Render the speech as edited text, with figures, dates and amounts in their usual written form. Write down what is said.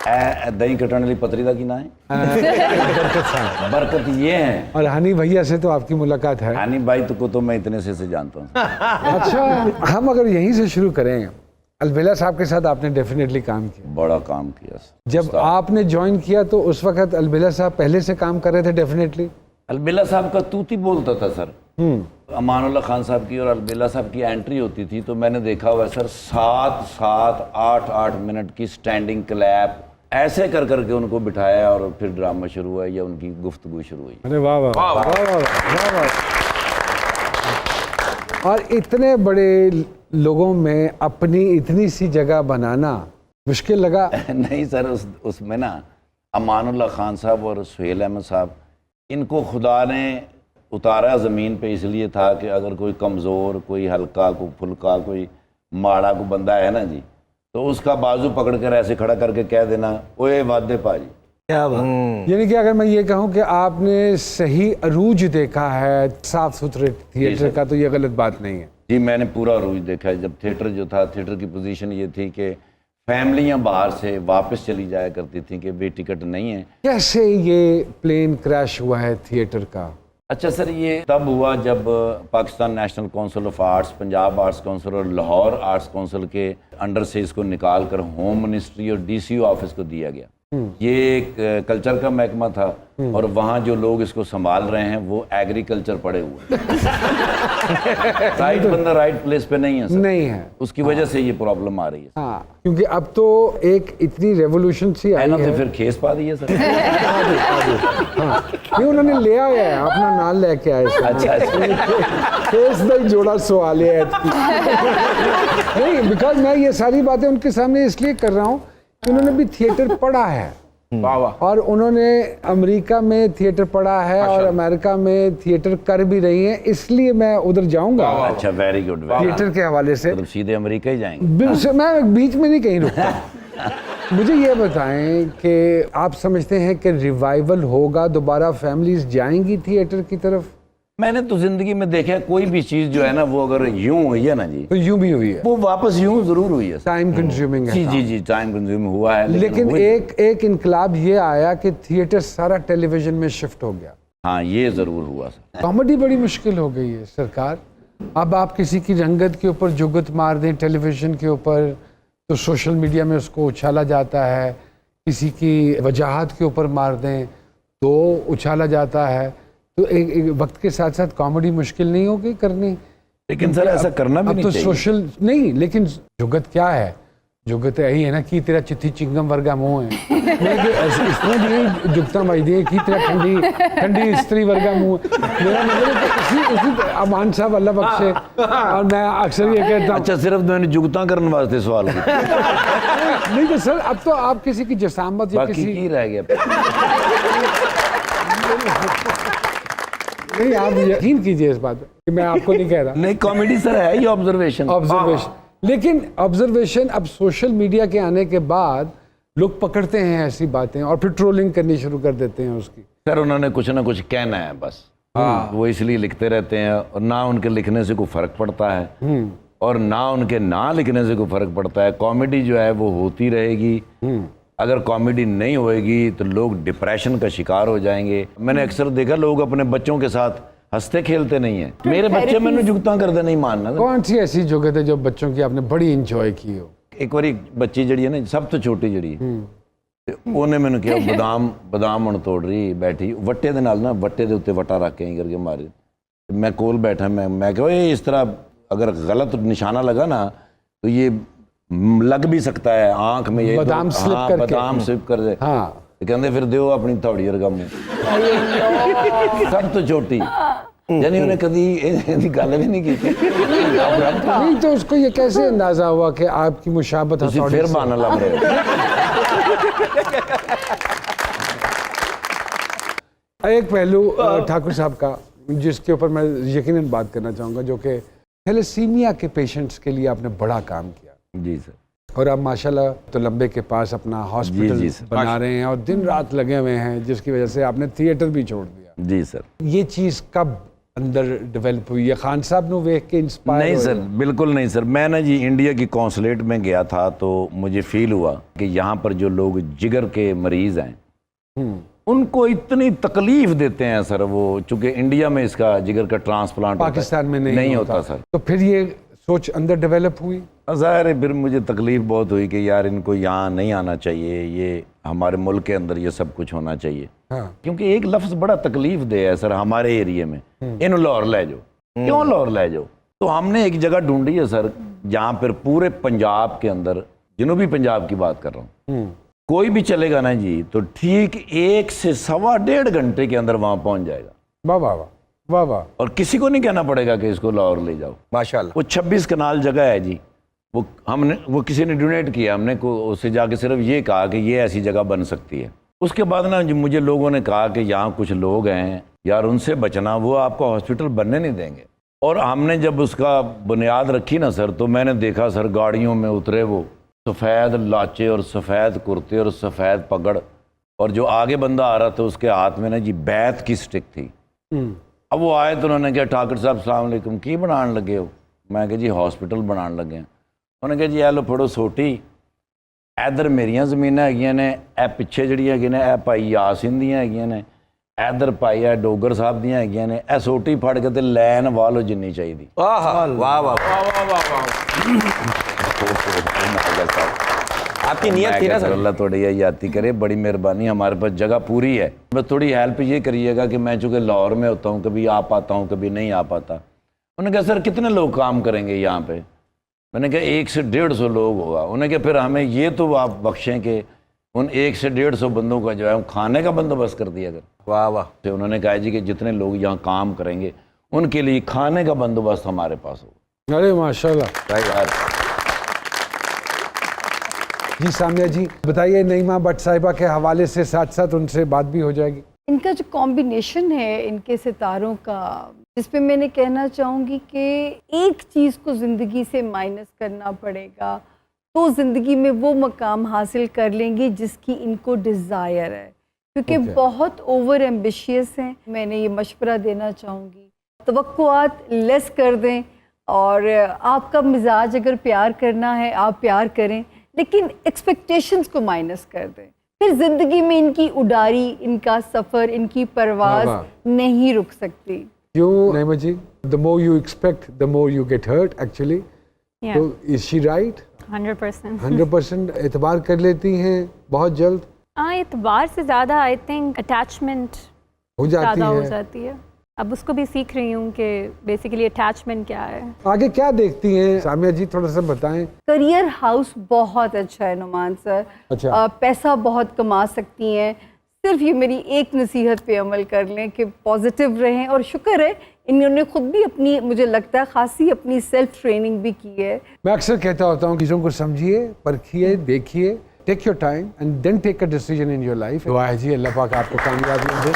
दही कटने वाली पतरी का की ना है बरकत साहब। बरकत ये है। और हनी भैया से तो आपकी मुलाकात है। हनी भाई को तो मैं इतने से जानता हूँ। अच्छा, हम अगर यहीं से शुरू करें, अलबेला साहब के साथ आपने डेफिनेटली काम किया। बड़ा काम किया। जब आपने ज्वाइन किया तो उस वक्त अलबेला साहब पहले से काम कर रहे थे? डेफिनेटली। अलबेला साहब का तूती बोलता था सर। अमानुल्लाह खान साहब की और अलबेला साहब की एंट्री होती थी तो मैंने देखा हुआ सर 7-8 मिनट की स्टैंडिंग क्लैप ऐसे कर करके उनको बिठाया और फिर ड्रामा शुरू हुआ या उनकी गुफ्तगू शुरू हुई। अरे वाह वाह वाह वाह वाह वाह। और इतने बड़े लोगों में अपनी इतनी सी जगह बनाना मुश्किल लगा? नहीं सर, उसमें ना अमानुल्लाह खान साहब और सुहेल अहमद साहब, इनको खुदा ने उतारा ज़मीन पे इसलिए था कि अगर कोई कमज़ोर, कोई हल्का, कोई फुल्का, कोई माड़ा को बंदा है ना जी, तो उसका बाजू पकड़ कर ऐसे खड़ा करके कह देना ओए वादे पाजी। क्या बात। यानी कि अगर मैं ये कहूँ कि आपने सही अरूज देखा है साफ सुथरे थिएटर का, तो ये गलत बात नहीं है। जी मैंने पूरा अरूज देखा है। जब थिएटर जो था, थिएटर की पोजीशन ये थी कि फैमिलियां बाहर से वापस चली जाया करती थी कि वे टिकट नहीं है। कैसे ये प्लेन क्रैश हुआ है थिएटर का? अच्छा सर, ये तब हुआ जब Pakistan national council of arts, Punjab arts council और लाहौर आर्ट्स काउंसिल के अंडर से इसको निकाल कर होम मिनिस्ट्री और डीसीयू ऑफिस को दिया गया। ये एक कल्चर का महकमा था और वहाँ जो लोग इसको संभाल रहे हैं वो एग्रीकल्चर पढ़े हुए राइट बंदा राइट प्लेस पे नहीं है सर। नहीं है, उसकी वजह से ये प्रॉब्लम आ रही है। हाँ, क्योंकि अब तो एक इतनी रेवोल्यूशन सी आई है। तो फिर खेस पा दी है सर। हाँ, नहीं उन्होंने ले आया है, अपना नाम लेके आए। अच्छा केस नहीं जोड़ा सवाल है नहीं, बिकॉज मैं ये सारी बातें उनके सामने इसलिए कर रहा हूँ कि उन्होंने भी थिएटर पढ़ा है और उन्होंने अमेरिका में थिएटर पढ़ा है और अमेरिका में थिएटर कर भी रही हैं, इसलिए मैं उधर जाऊंगा। अच्छा, वेरी गुड। थिएटर के हवाले से तो सीधे अमेरिका ही जाएंगे? मैं बीच में नहीं कहीं रुकता। मुझे ये बताएं कि आप समझते हैं कि रिवाइवल होगा, दोबारा फैमिलीज जाएंगी थिएटर की तरफ? मैंने तो जिंदगी में देखा है कोई भी चीज जो है ना वो अगर यूं हुई है ना जी, तो यूं भी हुई है, वो वापस यूं जरूर हुई है। टाइम कंज्यूमिंग है। जी जी जी, टाइम कंज्यूमिंग हुआ है, लेकिन एक इनकलाब ये आया कि थिएटर सारा टेलीविजन में शिफ्ट हो गया। हाँ, ये जरूर हुआ सर। कॉमेडी बड़ी मुश्किल हो गई है सरकार। अब आप किसी की रंगत के ऊपर जुगत मार दें टेलीविजन के ऊपर तो सोशल मीडिया में उसको उछाला जाता है, किसी की वजाहत के ऊपर मार दें तो उछाला जाता है। तो एक वक्त के साथ साथ कॉमेडी मुश्किल नहीं होगी करनी। लेकिन सर ऐसा करना भी अब नहीं तो चाहिए। सोशल नहीं, लेकिन जुगत क्या है? जुगत यही है ना कि तेरा चिट्ठी चिंगम वर्गा मुंह है। इसमें भी जुगता माई कि तेरा ठंडी स्त्री वर्गा मुंह। मेरा मतलब उसी अमान साहब अल्लाह बख्शे, और मैं अक्सर ये कहता हूँ। अच्छा, सिर्फ मैंने जुगता करने वास्ते सवाल किया। नहीं तो सर अब तो आप किसी की जसामत या किसी की रह गया। नहीं, आप यकीन कीजिए इस बात कि मैं आपको नहीं कह रहा। नहीं, कॉमेडी सर है ये ऑब्जर्वेशन। लेकिन ऑब्जर्वेशन अब सोशल मीडिया के आने के बाद लोग पकड़ते हैं ऐसी बातें और फिर ट्रोलिंग करनी शुरू कर देते हैं उसकी। सर उन्होंने कुछ ना कुछ कहना है बस, वो इसलिए लिखते रहते हैं और ना उनके लिखने से कोई फर्क पड़ता है और ना उनके ना लिखने से कोई फर्क पड़ता है। कॉमेडी जो है वो होती रहेगी। अगर कॉमेडी नहीं होएगी तो लोग डिप्रेशन का शिकार हो जाएंगे। मैंने अक्सर देखा लोग अपने बच्चों के साथ हंसते खेलते नहीं है। मेरे बच्चे मैंने जुगता कर दे नहीं मानना। कौन सी ऐसी जुगत है जो बच्चों की आपने बड़ी इंजॉय की हो? एक बार बच्ची जड़ी है ना, सब तो छोटी जड़ी ਉਹਨੇ ਮੈਨੂੰ ਕਿਹਾ ਬਦਾਮ ਹੁਣ ਤੋੜ ਰਹੀ ਬੈਠੀ ਵੱਟੇ ਦੇ ਨਾਲ ਨਾ, ਵੱਟੇ ਦੇ ਉੱਤੇ ਵੱਟਾ ਰੱਖ ਕੇ ਕਰਕੇ ਮਾਰੇ। मैं कोल बैठा, मैं कहा ये इस तरह अगर गलत निशाना लगा ना तो ये लग भी सकता है आंख में, ये बादाम स्लिप कर दे। हाँ, कहते फिर दिओ अपनी थोड़ी वर्गा मुंह। सब तो छोटी यानी उन्हें कभी गल भी नहीं की। नहीं तो उसको ये कैसे अंदाजा हुआ कि आपकी मुशाबत फिर बहाना लग रहे हो? एक पहलू ठाकुर साहब का जिसके ऊपर मैं यकीनन बात करना चाहूँगा, जो कि थैलेसीमिया के पेशेंट्स के लिए आपने बड़ा काम किया। जी सर। और आप माशाल्लाह तो लंबे के पास अपना हॉस्पिटल बना रहे हैं और दिन रात लगे हुए हैं, जिसकी वजह से आपने थिएटर भी छोड़ दिया। जी सर। ये चीज़ कब अंदर डेवलप हुई है? खान साहब ਨੂੰ ਵੇਖ के इंस्पायर नहीं सर, बिल्कुल नहीं सर। मैं ना जी इंडिया की कौंसलेट में गया था तो मुझे फील हुआ कि यहाँ पर जो लोग जिगर के मरीज़ हैं उनको इतनी तकलीफ देते हैं सर वो, चूँकि इंडिया में इसका जिगर का ट्रांसप्लांट पाकिस्तान में नहीं होता सर। तो फिर ये सोच अंदर डेवलप हुई? ज़ाहिर है फिर मुझे तकलीफ़ बहुत हुई कि यार इनको यहाँ नहीं आना चाहिए, ये हमारे मुल्क के अंदर ये सब कुछ होना चाहिए। हाँ। क्योंकि एक लफ्ज़ बड़ा तकलीफ दे है सर हमारे एरिए में, इन लाहौर ले जाओ, क्यों लाहौर ले जाओ? तो हमने एक जगह ढूंढी है सर जहाँ पर पूरे पंजाब के अंदर, जनूबी पंजाब की बात कर रहा हूँ, कोई भी चलेगा ना जी तो ठीक 1 से 1.5 घंटे के अंदर वहाँ पहुँच जाएगा। वाह वाह वाह वाह वाह। और किसी को नहीं कहना पड़ेगा कि इसको लाहौर ले जाओ। माशाल्लाह। वो 26 कनाल जगह है जी, वो किसी ने डोनेट किया, हमने उससे जाके सिर्फ ये कहा कि ये ऐसी जगह बन सकती है। उसके बाद ना मुझे लोगों ने कहा कि यहाँ कुछ लोग हैं यार उनसे बचना, वो आपको हॉस्पिटल बनने नहीं देंगे। और हमने जब उसका बुनियाद रखी ना सर तो मैंने देखा सर गाड़ियों में उतरे वो सफ़ेद लाचे और सफ़ेद कुर्ते और सफ़ेद पगड़, और जो आगे बंदा आ रहा था उसके हाथ में ना जी बैत की स्टिक थी। अब वो आए तो उन्होंने कहा ठाकुर साहब सलाम अलैकुम, की बनाने लगे हो? मैं कहा जी हॉस्पिटल बनाने लगे हैं। उन्होंने कहा जी ए लो फड़ो सोटी, इधर मेरियां ज़मीनां हैगियां ने, ए पिछे जिहड़ियां हैगियां ने ए भाई यासीन दियां हैगियां ने, इधर भाई ए डोगर साहब दियां हैगियां ने, ए सोटी फड़ के ते लैन वालो जिन्नी चाहिदी। वाह वाह वाह। आपकी नियत थी ना सर? अल्लाह थोड़ी याती करे, बड़ी मेहरबानी, हमारे पास जगह पूरी है, बस थोड़ी हेल्प ये करिएगा कि मैं चूँकि लाहौर में होता हूँ, कभी आ पाता हूँ कभी नहीं आ पाता। उन्होंने कहा सर कितने लोग काम करेंगे यहाँ पे? मैंने कहा 100 से 150 लोग होगा। उन्होंने कहा फिर हमें ये तो आप बख्शें कि उन 100 से 150 बंदों का जो है खाने का बंदोबस्त कर दिया कर। वाह वाह। तो उन्होंने कहा जी कि जितने लोग यहाँ काम करेंगे उनके लिए खाने का बंदोबस्त हमारे पास होगा। अरे माशाल्लाह। जी सामिया जी बताइए, नईमा भट्ट साहिबा के हवाले से साथ साथ उनसे बात भी हो जाएगी। इनका जो कॉम्बिनेशन है इनके सितारों का, जिस पे मैंने कहना चाहूँगी कि एक चीज़ को ज़िंदगी से माइनस करना पड़ेगा तो ज़िंदगी में वो मकाम हासिल कर लेंगी जिसकी इनको डिज़ायर है, क्योंकि बहुत ओवर एम्बिशियस हैं। मैंने ये मशवरा देना चाहूँगी तवक्कुआत लेस कर दें, और आपका मिजाज अगर प्यार करना है आप प्यार करें, लेकिन एक्सपेक्टेशंस को माइनस कर दें, फिर ज़िंदगी में इनकी उडारी, इनका सफ़र, इनकी परवाज़ नहीं रुक सकती। क्यों नईमा जी? The more you expect, the more you get hurt actually. Yeah. तो is she right? 100%. 100% एतबार कर लेती हैं बहुत जल्द? एतबार से ज़्यादा आई थिंक अटैचमेंट हो जाती ज़्यादा हो है। जाती है। अब उसको भी सीख रही हूँ कि बेसिकली अटैचमेंट क्या है। आगे क्या देखती हैं सामिया जी, थोड़ा सा बताएं। करियर हाउस बहुत अच्छा है नुमान सर। अच्छा। पैसा बहुत कमा सकती हैं। सिर्फ ये मेरी एक नसीहत पे अमल कर लें कि पॉजिटिव रहें, और शुक्र है इन्होंने खुद भी अपनी, मुझे लगता है खासी अपनी सेल्फ ट्रेनिंग भी की है। मैं अक्सर कहता होता हूँ चीज़ों को समझिए, परखिए, देखिए, take your time and then take a decision in your life. दुआ है जी अल्लाह पाक आपको कामयाबी दे।